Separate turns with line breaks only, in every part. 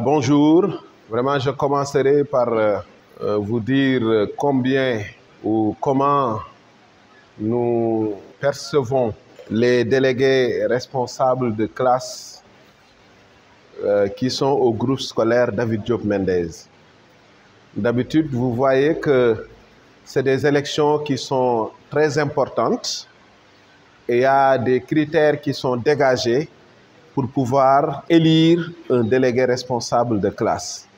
Bonjour, vraiment je commencerai par vous dire combien ou comment nous percevons les délégués responsables de classe qui sont au groupe scolaire David Diop Mendez. D'habitude, vous voyez que c'est des élections qui sont très importantes et il y a des critères qui sont dégagés pour pouvoir élire un délégué responsable de classe.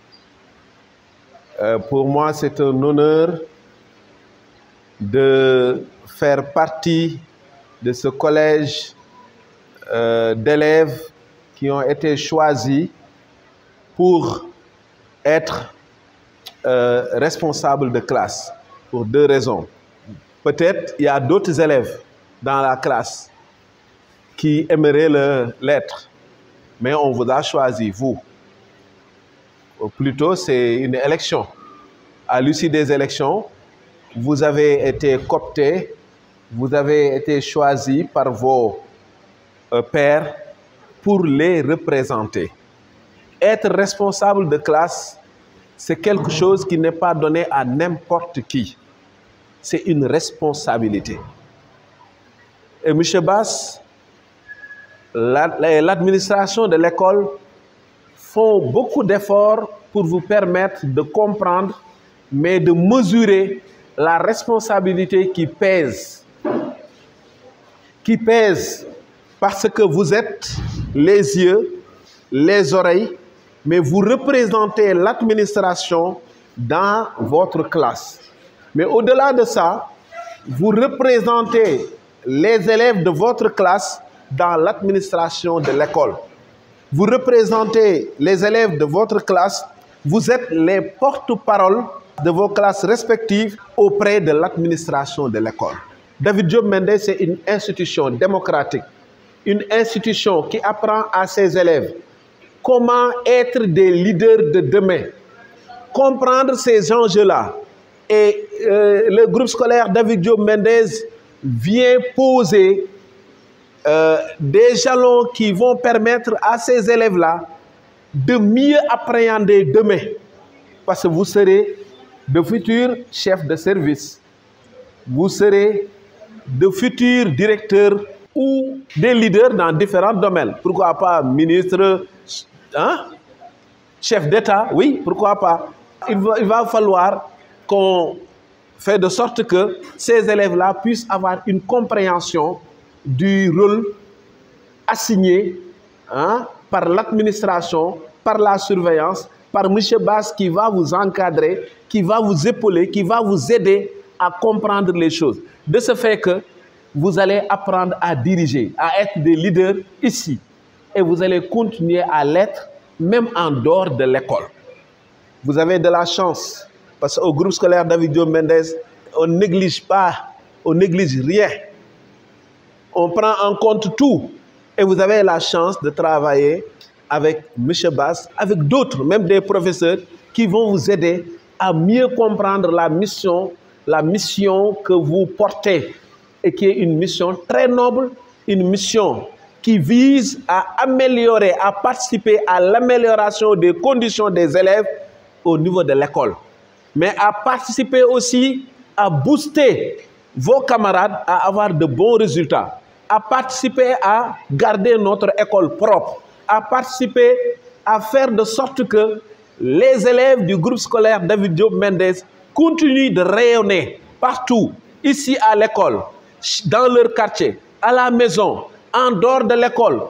Pour moi, c'est un honneur de faire partie de ce collège d'élèves qui ont été choisis pour être responsables de classe, pour deux raisons. Peut-être il y a d'autres élèves dans la classe qui aimeraient l'être, mais on vous a choisi, vous. Ou plutôt, c'est une élection. À l'issue des élections, vous avez été cooptés, vous avez été choisis par vos pairs pour les représenter. Être responsable de classe, c'est quelque chose qui n'est pas donné à n'importe qui. C'est une responsabilité. Et M. Bass, l'administration de l'école font beaucoup d'efforts pour vous permettre de comprendre, mais de mesurer la responsabilité qui pèse. Qui pèse parce que vous êtes les yeux, les oreilles, mais vous représentez l'administration dans votre classe. Mais au-delà de ça, vous représentez les élèves de votre classe dans l'administration de l'école. Vous représentez les élèves de votre classe, vous êtes les porte-parole de vos classes respectives auprès de l'administration de l'école. David Diop Mendez, c'est une institution démocratique, une institution qui apprend à ses élèves comment être des leaders de demain, comprendre ces enjeux-là. Et le groupe scolaire David Diop Mendez vient poser des jalons qui vont permettre à ces élèves-là de mieux appréhender demain. Parce que vous serez de futurs chefs de service. Vous serez de futurs directeurs ou des leaders dans différents domaines. Pourquoi pas ministre, chef d'État? Oui, pourquoi pas? Il va falloir qu'on fait de sorte que ces élèves-là puissent avoir une compréhension du rôle assigné par l'administration, par la surveillance, par M. Bass qui va vous encadrer, qui va vous épauler, qui va vous aider à comprendre les choses. De ce fait que vous allez apprendre à diriger, à être des leaders ici. Et vous allez continuer à l'être même en dehors de l'école. Vous avez de la chance parce qu'au groupe scolaire David Diop Mendez, on ne néglige pas, on ne néglige rien. On prend en compte tout et vous avez la chance de travailler avec M. Bass, avec d'autres, même des professeurs qui vont vous aider à mieux comprendre la mission que vous portez et qui est une mission très noble, une mission qui vise à améliorer, à participer à l'amélioration des conditions des élèves au niveau de l'école, mais à participer aussi à booster vos camarades à avoir de bons résultats, à participer à garder notre école propre, à participer à faire de sorte que les élèves du groupe scolaire David Diop Mendez continuent de rayonner partout, ici à l'école, dans leur quartier, à la maison, en dehors de l'école,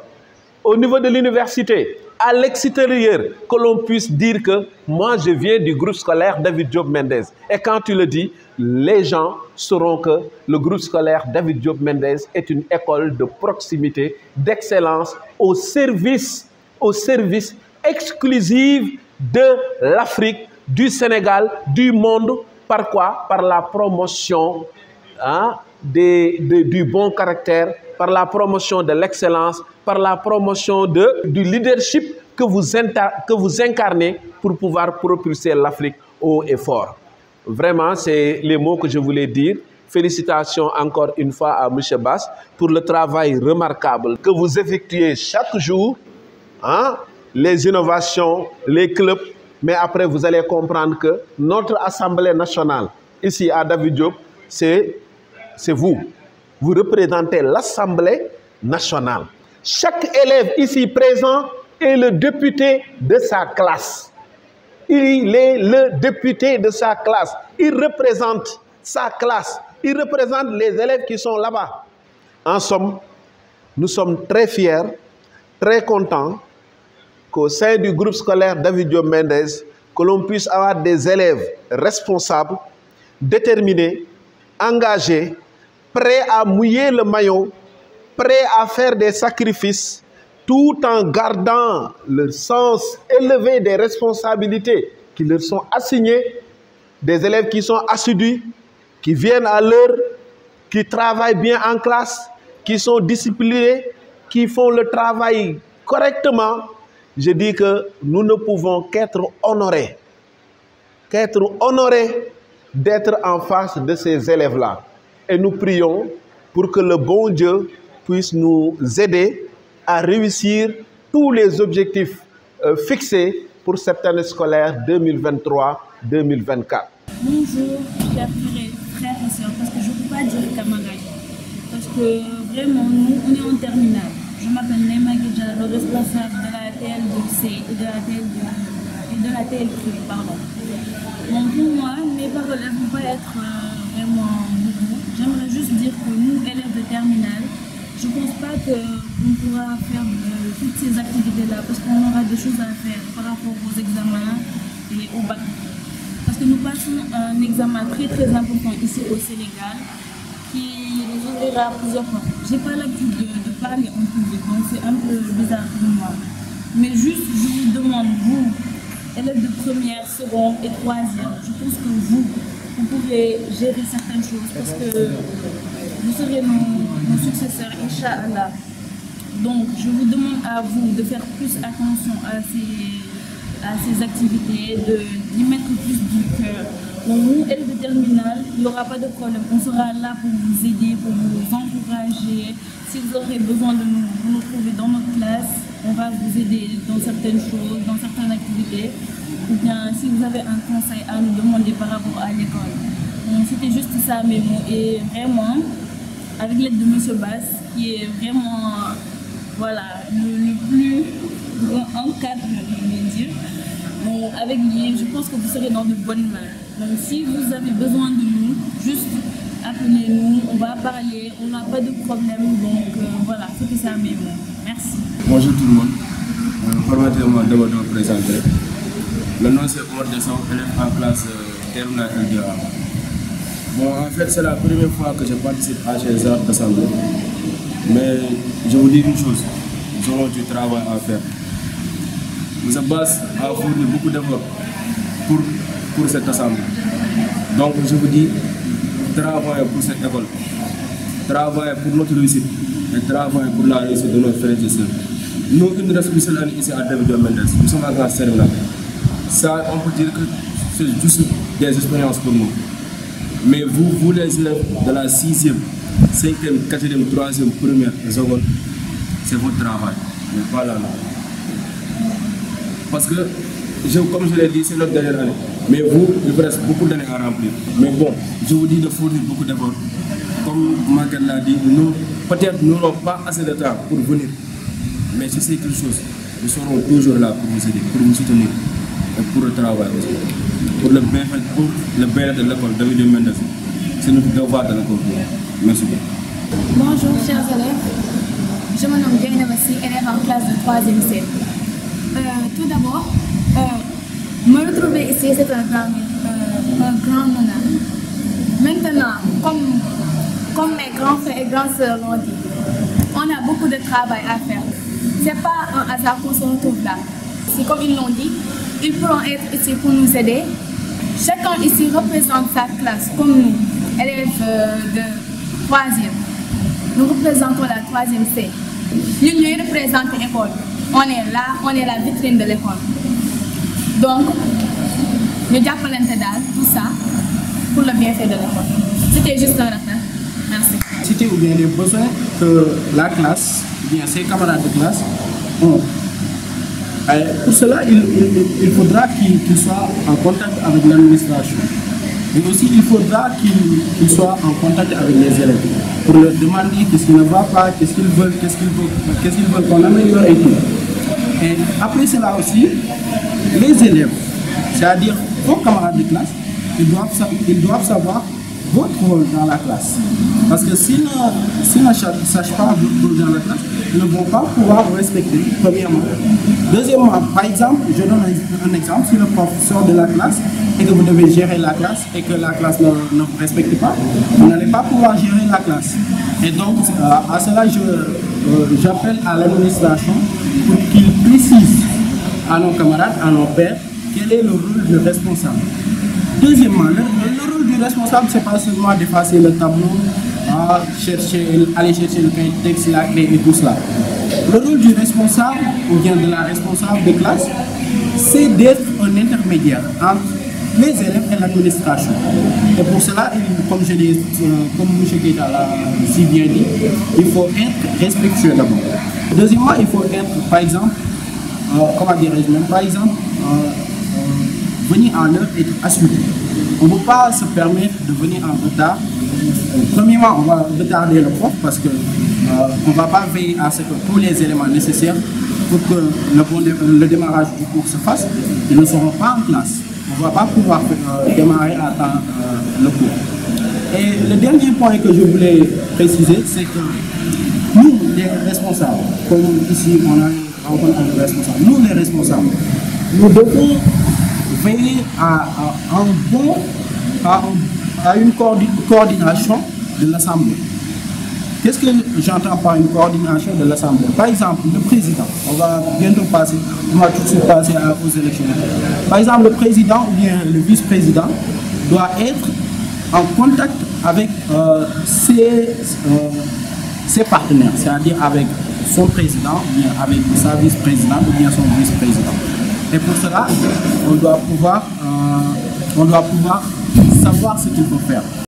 au niveau de l'université, à l'extérieur, que l'on puisse dire que moi je viens du groupe scolaire David Diop Mendez. Et quand tu le dis, les gens sauront que le groupe scolaire David Diop Mendez est une école de proximité, d'excellence, au service exclusif de l'Afrique, du Sénégal, du monde. Par quoi? Par la promotion du bon caractère, par la promotion de l'excellence, par la promotion du leadership que vous incarnez pour pouvoir propulser l'Afrique haut et fort. Vraiment, c'est les mots que je voulais dire. Félicitations encore une fois à M. Bass pour le travail remarquable que vous effectuez chaque jour. les innovations, les clubs, mais après vous allez comprendre que notre Assemblée nationale, ici à David Diop, c'est vous. Vous représentez l'Assemblée nationale. Chaque élève ici présent est le député de sa classe. Il est le député de sa classe. Il représente sa classe. Il représente les élèves qui sont là-bas. En somme, nous sommes très fiers, très contents qu'au sein du groupe scolaire David Diop Mendes, que l'on puisse avoir des élèves responsables, déterminés, engagés, prêts à mouiller le maillot, prêts à faire des sacrifices, tout en gardant le sens élevé des responsabilités qui leur sont assignées, des élèves qui sont assidus, qui viennent à l'heure, qui travaillent bien en classe, qui sont disciplinés, qui font le travail correctement. Je dis que nous ne pouvons qu'être honorés d'être en face de ces élèves-là. Et nous prions pour que le bon Dieu puisse nous aider à réussir tous les objectifs fixés pour cette année scolaire 2023-2024.
Bonjour, chers frères et sœurs, parce que je ne peux pas dire camarades, parce que vraiment, nous, on est en terminale. Je m'appelle Neema Guedja, le responsable de la TL2C et de la TL3, pardon. Bon, pour moi, mes paroles ne vont pas être vraiment beaucoup. J'aimerais juste dire que nous, élèves de terminale, je ne pense pas qu'on pourra faire toutes ces activités-là parce qu'on aura des choses à faire par rapport aux examens et au bac. Parce que nous passons un examen très très important ici au Sénégal qui nous ouvrira plusieurs portes. Je n'ai pas l'habitude de parler en public, donc c'est un peu bizarre pour moi. Mais juste, je vous demande, vous, élèves de première, seconde et troisième, je pense que vous pourrez gérer certaines choses parce que vous serez nos successeurs, Inch'Allah. Donc, je vous demande à vous de faire plus attention à ces activités, d'y mettre plus du cœur. Donc, nous, élèves de terminale, il n'y aura pas de problème. On sera là pour vous aider, pour vous encourager. Si vous aurez besoin de nous, vous nous trouvez dans notre classe. On va vous aider dans certaines choses, dans certaines activités. Ou bien, si vous avez un conseil à nous demander par rapport à l'école. C'était juste ça mes mots. Et vraiment, avec l'aide de M. Bass, qui est vraiment voilà, le plus grand encadre, je vais dire. Donc, avec lui, je pense que vous serez dans de bonnes mains. Donc, si vous avez besoin de nous, juste appelez-nous, on va parler, on n'a pas de problème. Donc, voilà, c'était ça mes mots. Merci.
Bonjour tout le monde. Permettez-moi de me présenter. Le nom c'est Omar Desson, élève en classe terminale LDA. Bon, en fait, c'est la première fois que je participe à ces heures d'assemblée. Mais je vous dis une chose, nous aurons du travail à faire. M. Bass a fourni beaucoup d'efforts pour cette assemblée. Donc, je vous dis, travaillez pour cette école, travaillez pour notre réussite et travaillez pour la réussite de nos frères et sœurs. Nous, une responsable ici à David Diop Mendes, nous sommes en classe terminale. Ça, on peut dire que c'est juste des expériences pour nous. Mais vous les élèves de la 6e, 5e, 4e, 3e, 1e et seconde, c'est votre travail. Mais voilà. Parce que, comme je l'ai dit, c'est notre dernière année. Mais vous, il vous reste beaucoup d'années à remplir. Mais bon, je vous dis de fournir beaucoup d'efforts. Comme Margaret l'a dit, peut-être nous n'avons pas assez de temps pour venir. Mais si c'est quelque chose, nous serons toujours là pour vous aider, pour vous soutenir et pour le travail aussi. Pour le bien-être de l'école David Diop Mendes. C'est notre devoir de l'école. Merci beaucoup.
Bonjour chers élèves, je me nomme Gaïna Massi, élève en classe de 3e C. Tout d'abord, me retrouver ici c'est un grand honneur. Maintenant, comme mes grands frères et grandes sœurs l'ont dit, on a beaucoup de travail à faire. Ce n'est pas un hasard qu'on se retrouve là. C'est comme ils l'ont dit, ils pourront être ici pour nous aider. Chacun ici représente sa classe, comme nous, élèves de 3e. Nous représentons la 3e C. Nous représentons l'école. On est là, on est la vitrine de l'école. Donc, nous avons tout ça pour le bienfait de l'école. C'était juste un rappel. Merci.
C'était ou bien les besoins que la classe, ou bien ses camarades de classe ont
Pour cela, il faudra qu'il soit en contact avec l'administration. Et aussi, il faudra qu'il soit en contact avec les élèves pour leur demander qu'est-ce qui ne va pas, qu'est-ce qu'ils veulent qu'on améliore et tout. Et après cela aussi, les élèves, c'est-à-dire vos camarades de classe, ils doivent savoir votre rôle dans la classe. Parce que s'ils ne sachent pas votre rôle dans la classe, ils ne vont pas pouvoir vous respecter, premièrement. Deuxièmement, par exemple, je donne un exemple, si le professeur de la classe et que vous devez gérer la classe et que la classe ne vous respecte pas, vous n'allez pas pouvoir gérer la classe. Et donc, à cela, j'appelle à l'administration pour qu'ils précisent à nos camarades, à nos pairs, quel est le rôle du responsable. Deuxièmement, le rôle du responsable, ce n'est pas seulement d'effacer le tableau, aller chercher le cahier de texte, la clé et tout cela. Le rôle du responsable, ou bien de la responsable de classe, c'est d'être un intermédiaire entre les élèves et l'administration. Et pour cela, comme M. Keita l'a si bien dit, il faut être respectueux d'abord. Deuxièmement, il faut être, par exemple, venir en heure et être assuré. On ne peut pas se permettre de venir en retard. Premièrement, on va retarder le prof parce qu'on ne va pas veiller à ce que tous les éléments nécessaires pour que le démarrage du cours se fasse. Ils ne seront pas en classe. On ne va pas pouvoir démarrer à temps le cours. Et le dernier point que je voulais préciser, c'est que nous, les responsables, comme ici on a rencontré un responsable, nous les responsables, nous devons veiller à une coordination de l'Assemblée. Qu'est-ce que j'entends par une coordination de l'Assemblée? Par exemple, le président, on va bientôt passer, on va tout de suite passer aux élections. Par exemple, le président ou bien le vice-président doit être en contact avec ses partenaires, c'est-à-dire avec son président, ou bien avec sa vice-présidente, ou bien son vice-président. Et pour cela, on doit pouvoir savoir ce qu'il faut faire.